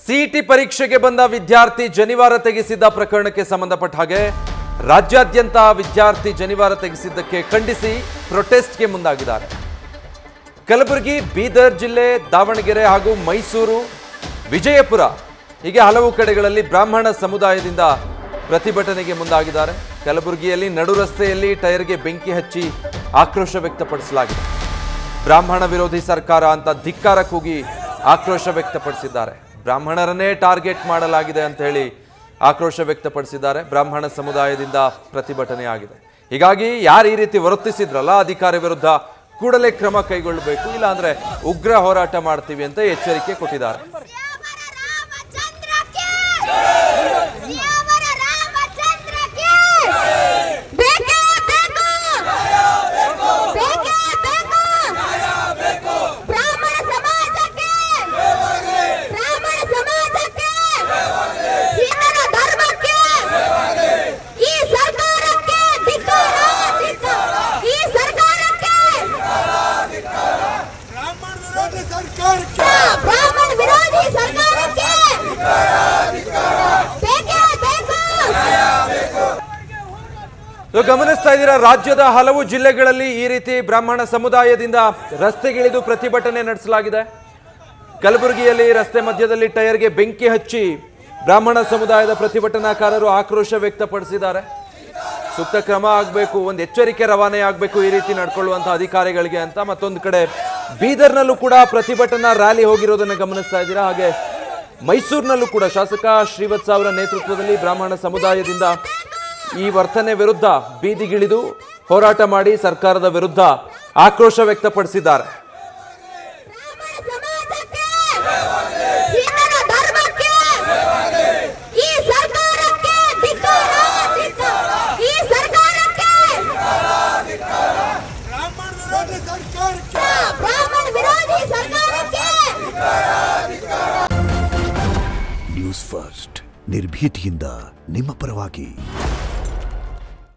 CET ಪರೀಕ್ಷೆಗೆ ಬಂದ ವಿದ್ಯಾರ್ಥಿ ಜನಿವಾರ ತೆಗೆಸಿದ್ದ ಪ್ರಕರಣಕ್ಕೆ ಸಂಬಂಧಪಟ್ಟ ಹಾಗೆ ರಾಜ್ಯಾದ್ಯಂತ ವಿದ್ಯಾರ್ಥಿ ಜನಿವಾರ ತೆಗೆಸಿದ್ದಕ್ಕೆ ಖಂಡಿಸಿ ಪ್ರೊಟೆಸ್ಟ್ಗೆ ಮುಂದಾಗಿದ್ದಾರೆ. ಕಲಬುರಗಿ, ಬೀದರ್ ಜಿಲ್ಲೆ, ದಾವಣಗೆರೆ ಹಾಗೂ ಮೈಸೂರು, ವಿಜಯಪುರ ಹೀಗೆ ಹಲವು ಕಡೆಗಳಲ್ಲಿ ಬ್ರಾಹ್ಮಣ ಸಮುದಾಯದಿಂದ ಪ್ರತಿಭಟನೆಗೆ ಮುಂದಾಗಿದ್ದಾರೆ. ಕಲಬುರಗಿಯಲ್ಲಿ ನಡು ರಸ್ತೆಯಲ್ಲಿ ಟೈರ್ಗೆ ಬೆಂಕಿ ಹಚ್ಚಿ ಆಕ್ರೋಶ ವ್ಯಕ್ತಪಡಿಸಲಾಗಿದೆ. ಬ್ರಾಹ್ಮಣ ವಿರೋಧಿ ಸರ್ಕಾರ ಅಂತ ಧಿಕ್ಕಾರ ಕೂಗಿ ಆಕ್ರೋಶ ವ್ಯಕ್ತಪಡಿಸಿದ್ದಾರೆ. ಬ್ರಾಹ್ಮಣರನ್ನೇ ಟಾರ್ಗೆಟ್ ಮಾಡಲಾಗಿದೆ ಅಂತ ಹೇಳಿ ಆಕ್ರೋಶ ವ್ಯಕ್ತಪಡಿಸಿದ್ದಾರೆ. ಬ್ರಾಹ್ಮಣ ಸಮುದಾಯದಿಂದ ಪ್ರತಿಭಟನೆ ಆಗಿದೆ. ಹೀಗಾಗಿ ಯಾರು ಈ ರೀತಿ ವರ್ತಿಸಿದ್ರಲ್ಲ ಅಧಿಕಾರಿ ವಿರುದ್ಧ ಕೂಡಲೇ ಕ್ರಮ ಕೈಗೊಳ್ಳಬೇಕು, ಇಲ್ಲ ಅಂದ್ರೆ ಉಗ್ರ ಹೋರಾಟ ಮಾಡ್ತೀವಿ ಅಂತ ಎಚ್ಚರಿಕೆ ಕೊಟ್ಟಿದ್ದಾರೆ. ಗಮನಿಸ್ತಾ ಇದ್ದೀರಾ, ರಾಜ್ಯದ ಹಲವು ಜಿಲ್ಲೆಗಳಲ್ಲಿ ಈ ರೀತಿ ಬ್ರಾಹ್ಮಣ ಸಮುದಾಯದಿಂದ ರಸ್ತೆಗಿಳಿದು ಪ್ರತಿಭಟನೆ ನಡೆಸಲಾಗಿದೆ. ಕಲಬುರಗಿಯಲ್ಲಿ ರಸ್ತೆ ಮಧ್ಯದಲ್ಲಿ ಟೈರ್ಗೆ ಬೆಂಕಿ ಹಚ್ಚಿ ಬ್ರಾಹ್ಮಣ ಸಮುದಾಯದ ಪ್ರತಿಭಟನಾಕಾರರು ಆಕ್ರೋಶ ವ್ಯಕ್ತಪಡಿಸಿದ್ದಾರೆ. ಸೂಕ್ತ ಕ್ರಮ ಆಗಬೇಕು, ಒಂದು ಎಚ್ಚರಿಕೆ ರವಾನೆ ಆಗಬೇಕು ಈ ರೀತಿ ನಡ್ಕೊಳ್ಳುವಂತಹ ಅಧಿಕಾರಿಗಳಿಗೆ ಅಂತ. ಮತ್ತೊಂದು ಕಡೆ ಬೀದರ್ನಲ್ಲೂ ಕೂಡ ಪ್ರತಿಭಟನಾ ರ್ಯಾಲಿ ಹೋಗಿರೋದನ್ನು ಗಮನಿಸ್ತಾ ಇದ್ದೀರಾ. ಹಾಗೆ ಮೈಸೂರಿನಲ್ಲೂ ಕೂಡ ಶಾಸಕ ಶ್ರೀವತ್ಸ ಅವರ ನೇತೃತ್ವದಲ್ಲಿ ಬ್ರಾಹ್ಮಣ ಸಮುದಾಯದಿಂದ ಈ ವರ್ತನೆ ವಿರುದ್ಧ ಬೀದಿಗಿಳಿದು ಹೋರಾಟ ಮಾಡಿ ಸರ್ಕಾರದ ವಿರುದ್ಧ ಆಕ್ರೋಶ ವ್ಯಕ್ತಪಡಿಸಿದ್ದಾರೆ. ನ್ಯೂಸ್ ಫಸ್ಟ್ ನಿರ್ಭೀತಿಯಿಂದ ನಿಮ್ಮ ಪರವಾಗಿ.